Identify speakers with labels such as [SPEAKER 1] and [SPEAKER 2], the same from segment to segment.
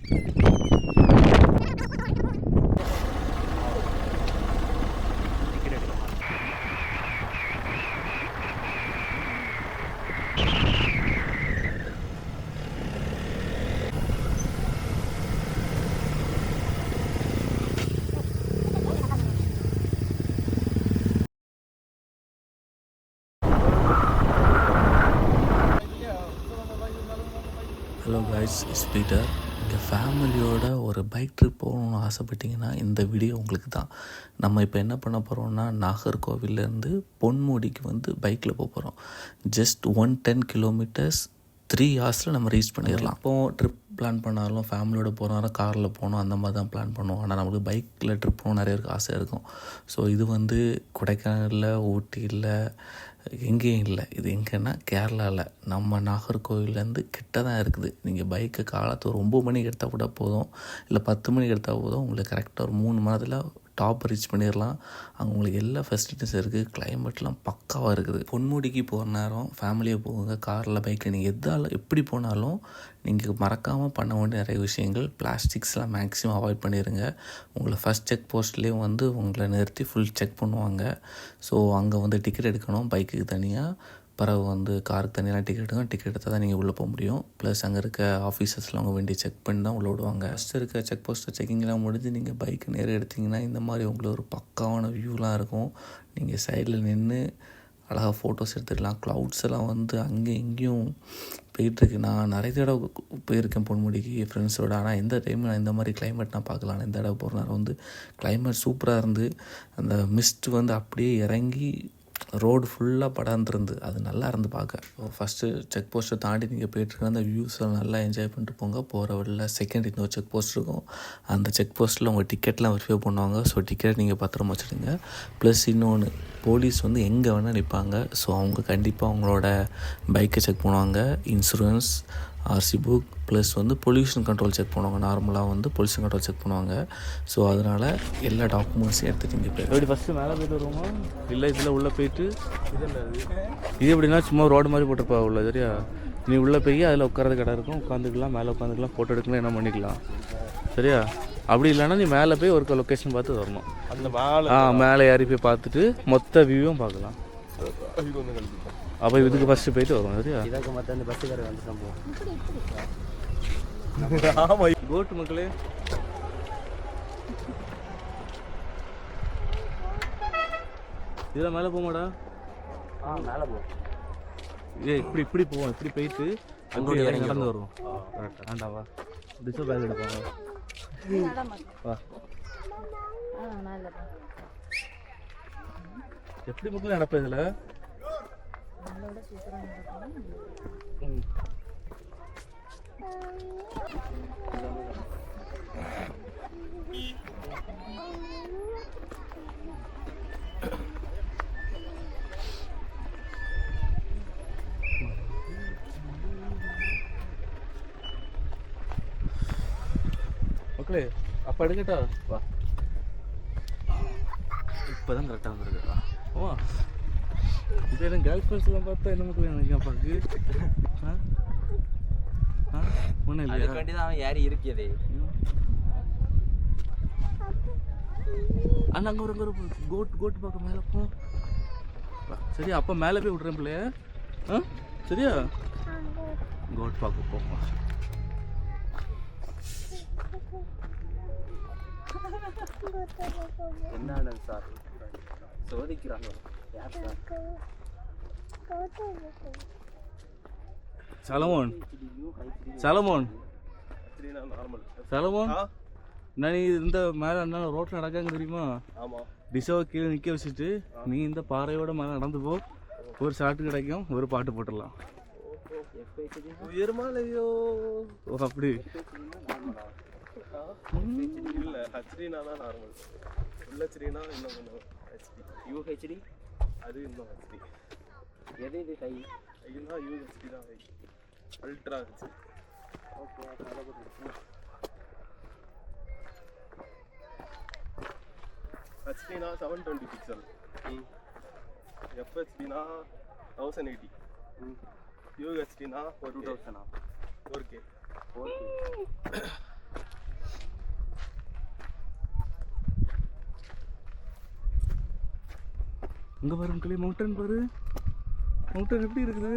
[SPEAKER 1] Hello guys, it's Peter. இங்கே ஃபேமிலியோட ஒரு பைக் ட்ரிப் போகணுன்னு ஆசைப்பட்டிங்கன்னா இந்த வீடியோ உங்களுக்கு தான். நம்ம இப்போ என்ன பண்ண போகிறோம்னா, நாகர்கோவிலேருந்து பொன்முடிக்கு வந்து பைக்கில் போக போகிறோம். ஜஸ்ட் 110 கிலோமீட்டர்ஸ் 3 ஹவர்ஸில் நம்ம ரீச் பண்ணிடலாம். இப்போது ட்ரிப் பிளான் பண்ணாலும் ஃபேமிலியோட போனாலும் காரில் போகணும் அந்த மாதிரி தான் பிளான் பண்ணுவோம். ஆனால் நம்மளுக்கு பைக்கில் ட்ரிப் போகணும் நிறைய பேருக்கு ஆசை இருக்கும். ஸோ இது வந்து கொடைக்கானலில், ஊட்டியில், எங்கேயும் இல்லை. இது எங்கன்னா கேரளாவில் நம்ம நாகர்கோவிலேருந்து கிட்ட தான் இருக்குது. நீங்கள் பைக்கை காலத்து ஒரு 9 மணிக்கு எடுத்தால் கூட போதும், இல்லை 10 மணிக்கு எடுத்தால் போதும். உங்களுக்கு கரெக்டாக ஒரு 3 மணி நேரத்தில் டாப் ரீச் பண்ணிடலாம். அங்கே உங்களுக்கு எல்லா ஃபெசிலிட்டிஸும் இருக்குது. கிளைமேட்லாம் பக்காவாக இருக்குது. பொன்முடிக்கு போகிற நேரம் ஃபேமிலியை போகுங்க. காரில், பைக்கில் நீங்கள் எப்படி போனாலும் நீங்கள் மறக்காமல் பண்ண வேண்டிய நிறைய விஷயங்கள், பிளாஸ்டிக்ஸ்லாம் மேக்ஸிமம் அவாய்ட் பண்ணிடுங்க. உங்களை ஃபஸ்ட் செக் போஸ்ட்லேயும் வந்து உங்களை நிறுத்தி ஃபுல் செக் பண்ணுவாங்க. ஸோ அங்கே வந்து டிக்கெட் எடுக்கணும், பைக்குக்கு தனியாக, பிறகு வந்து காருக்கு தனியாக டிக்கெட் எடுக்கணும். டிக்கெட் எடுத்தால் தான் நீங்கள் உள்ளே போக முடியும். ப்ளஸ் அங்கே இருக்க ஆஃபீஸர்ஸ்லாம் அவங்க வேண்டிய செக் பண்ணி தான் உள்ளே விடுவாங்க. ஃபஸ்ட்டு இருக்க செக் போஸ்ட்டை செக்கிங்லாம் முடிஞ்சு நீங்கள் பைக்கு நேரம் எடுத்திங்கன்னா இந்த மாதிரி உங்களுக்கு ஒரு பக்காவான வியூலாம் இருக்கும். நீங்கள் சைடில் நின்று அழகாக ஃபோட்டோஸ் எடுத்துக்கலாம். க்ளவுட்ஸ் எல்லாம் வந்து அங்கேயும் இங்கேயும் போயிட்டுருக்கு. நான் நிறைய தடவை போயிருக்கேன் பொன்முடிக்கு ஃப்ரெண்ட்ஸோட. ஆனால் எந்த டைம் நான் இந்த மாதிரி கிளைமேட் நான் பார்க்கலாம். இந்த தடவை போகிற நேரம் வந்து கிளைமேட் சூப்பராக இருந்து அந்த மிஸ்ட் வந்து அப்படியே இறங்கி ரோடு ஃபுல்லாக படர்ந்துருந்து அது நல்லா இருந்து பார்க்க. ஃபஸ்ட்டு செக் போஸ்ட்டை தாண்டி நீங்கள் போயிட்டுருக்க அந்த வியூஸை நல்லா என்ஜாய் பண்ணிட்டு போங்க. போகிற வழியில் செகண்ட் இன்னொரு செக் போஸ்ட் இருக்கும். அந்த செக் போஸ்ட்டில் உங்கள் டிக்கெட்லாம் வெரிஃபை பண்ணுவாங்க. ஸோ டிக்கெட் நீங்கள் பத்திரமா வச்சுடுங்க. ப்ளஸ் இன்னொன்று, போலீஸ் வந்து எங்கே வேணால் நிற்பாங்க. ஸோ அவங்க கண்டிப்பாக அவங்களோட பைக்கை செக் பண்ணுவாங்க, இன்சூரன்ஸ், ஆர்சி புக், ப்ளஸ் வந்து பொல்யூஷன் கண்ட்ரோல் செக் பண்ணுவாங்க. நார்மலாக வந்து பொல்யூஷன் கண்ட்ரோல் செக் பண்ணுவாங்க. ஸோ அதனால் எல்லா டாக்குமெண்ட்ஸையும் எடுத்துகிட்டு இங்கே போய் எப்படி ஃபஸ்ட்டு மேலே போய்ட்டு வருவோமா, இல்லை இதில் உள்ளே போயிட்டு இது எப்படின்னா சும்மா ரோடு மாதிரி போட்டிருப்பா உள்ள, சரியா? நீ உள்ளே போய் அதில் உட்காரது கடை இருக்கும், உட்காந்துக்கலாம், மேலே உட்காந்துக்கலாம், ஃபோட்டோ எடுக்கலாம், என்ன பண்ணிக்கலாம், சரியா? அப்படி இல்லைன்னா நீ மேலே போய் ஒரு லொக்கேஷன் பார்த்து வரணும். அந்த மேலே ஏறி போய் பார்த்துட்டு மொத்த வியூவும் பார்க்கலாம். அப்போ இதுக்கு ஃபஸ்ட்டு போயிட்டு வருவோம், சரியா? இதுக்கு மற்ற அந்த பஸ்ஸுக்கார வந்து சம்பவம். ஆமாம், கோட்டு மக்களே. இதெல்லாம் மேலே போமாடா? மேலே போவோம். இப்படி போவோம். இப்படி போயிட்டு அங்கே நடந்து வருவோம். கரெக்டாக ஆண்டாவா டிஸ்டர்ப் பேக் எடுப்பாங்க. வா, எப்படி மக்கள் நடப்பேன் இதில்? மக்களே, அப்போ எடுக்கட்டா? வா, இப்போதான் கரெக்டாக வந்துருக்கா. ஓ, இப்போ எல்லாம் கேர்ள் ஃப்ரெண்ட்ஸ்லாம் பார்த்தா என்ன மக்கள் நினைக்கிறேன் அப்பாவுக்கு? ஒன்றும் இல்லை, அதுக்காண்டி தான் அவன் யார் இருக்கிறதே. அண்ணா அங்கே ஒரு கோட்டு பார்க்க மேலே போ. சரியா? அப்போ மேலே போய் விட்றேன் பிள்ளைய. சரியா? கோட் பார்க்க போமா. என்ன சார் சோதிக்கிறாங்க? சலமோன் நான் நீ இந்த மேலே என்ன ரோட்டில் நடக்காங்க தெரியுமா? டிசோவை கீழே நிற்க வச்சுட்டு நீ இந்த பாறையோட மேலே நடந்து போ. ஒரு ஷாட்டு கிடைக்கும், ஒரு பாட்டு போட்டுடலாம். உயர்மாலையோ அப்படி இல்லை, ஹெச்டினா தான் நார்மல். ஃபுல் ஹெச்டினா இன்னும் கொஞ்சம் ஹெச்டி. யூஹெச்டி அது இன்னும் ஹெச்டி. எது இது ஹை? இதுதான் யூஹெச்டி தான் ஹை. Ultra HD. ஓகே, ஹெச்டினா 720 பிக்சல், எஃப்ஹெச்டினா 1080, யூஹெச்டினா 2000. 4K.
[SPEAKER 2] அங்கே பாரு மக்களே, மவுண்டன் பாரு. மவுண்டன் எப்படி இருக்குது?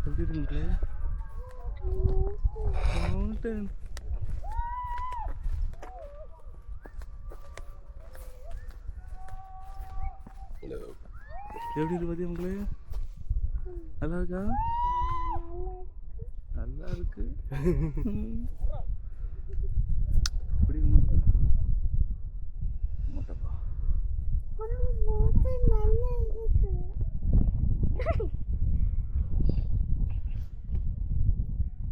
[SPEAKER 2] எப்படி இருக்கு மக்களே மவுண்டன்? எப்படி இருக்கு பாத்தியா மக்களே? நல்லா இருக்கா? நல்லா இருக்கு. எப்படி இருக்கு மொட்டப்பா?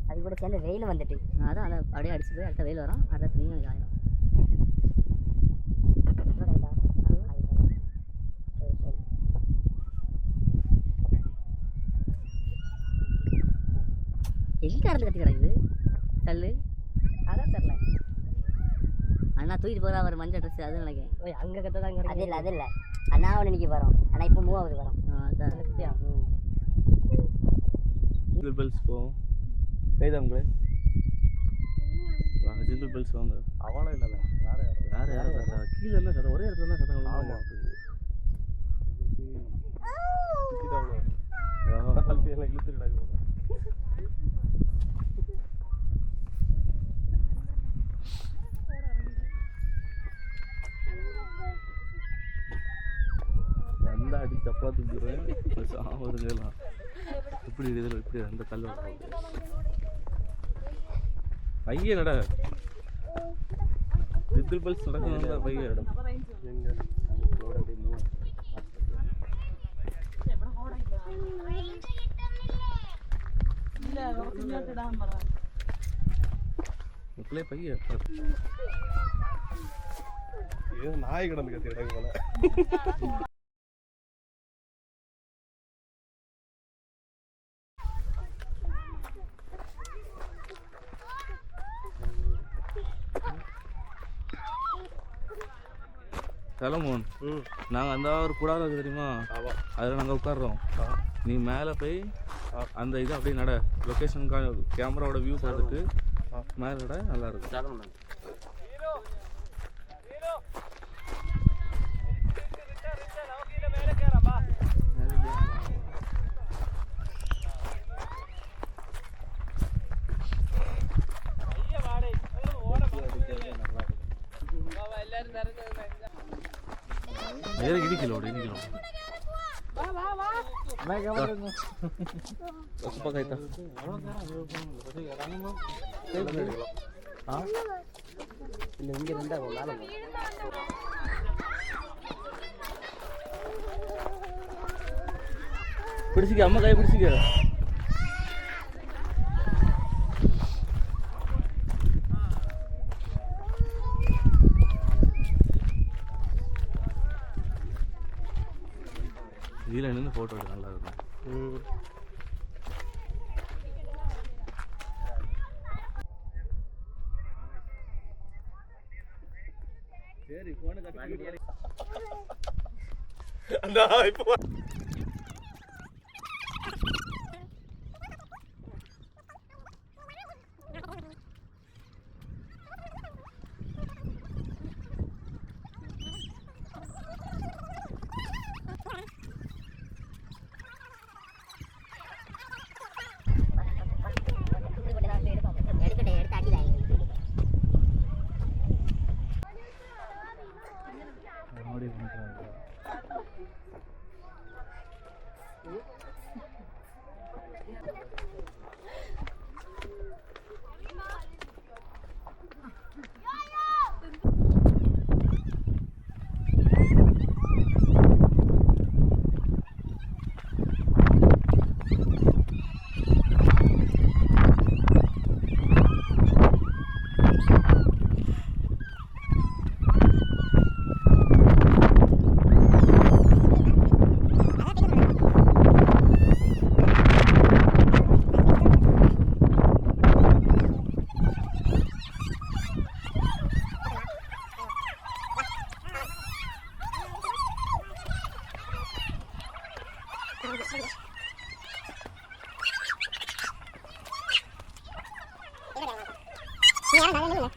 [SPEAKER 3] அது கூட சேர்ந்து வெயில் வந்துட்டு அதான் அதை அப்படியே அடிச்சு போய் அடுத்த வெயில் வரும், அடுத்த துணியும் ஆயிரும். எங்கே இருந்து கட்டி கிடக்குது கல்? அதான் தெரில. அண்ணா தூக்கிட்டு போகிறா ஒரு மஞ்சள் ட்ரெஸ், அது நினைக்கிறேன். ஓய் அங்கே கட்டதான் அது இல்லை, அது இல்லை. அண்ணா அவன் நினைக்க போகிறோம், ஆனால் இப்போ மூவாவது வரோம். அதான்
[SPEAKER 2] ஜிங்கிள் பெல்ஸ் போவோம். கைதா உங்களே வாங்க, ஜிங்கிள் பெல்ஸ் வாங்க.
[SPEAKER 4] அவளே இல்லை, யார்
[SPEAKER 2] யாரும் கீழே இல்லை சத்தம், ஒரே இடத்துல தான் சத்தம்.
[SPEAKER 4] ஆமாம் இழுத்துட்டாங்க.
[SPEAKER 2] அந்த அடி தப்பா தூக்கிடுவேன் சாவதுங்கலாம். இப்படி இதில் இப்படி அந்த கல் பையன் நட ஜிங்கிள் பெல்ஸ் நடக்கணும். பையன் இடம் மக்களே பையன்
[SPEAKER 4] ஏதோ நாய் கிடந்து கத்தி இடங்க போல.
[SPEAKER 2] சலமோன், நாங்கள் அந்த ஒரு கூடாரம் இருக்குது தெரியுமா, அதில் நாங்கள் உட்காடுறோம். நீ மேலே போய் அந்த இது அப்படியே நட, லொக்கேஷன் கேமராவோட வியூ பார்த்துட்டு மேலே நட, நல்லா இருக்கும். இடிக்கலோடு பிடிச்சிக்க, அம்மா கையை பிடிச்சிக்க. இதில் நின்று ஃபோட்டோ எடுக்க நல்லா இருக்கும். சரி ஃபோனு கட்டி இப்போ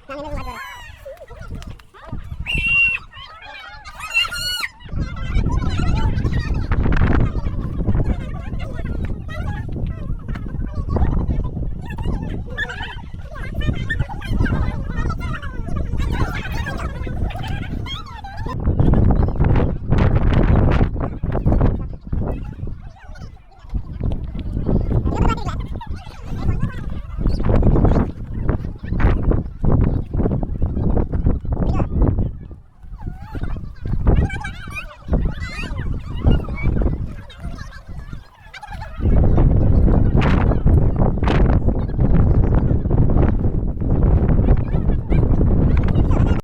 [SPEAKER 5] நாங்கள்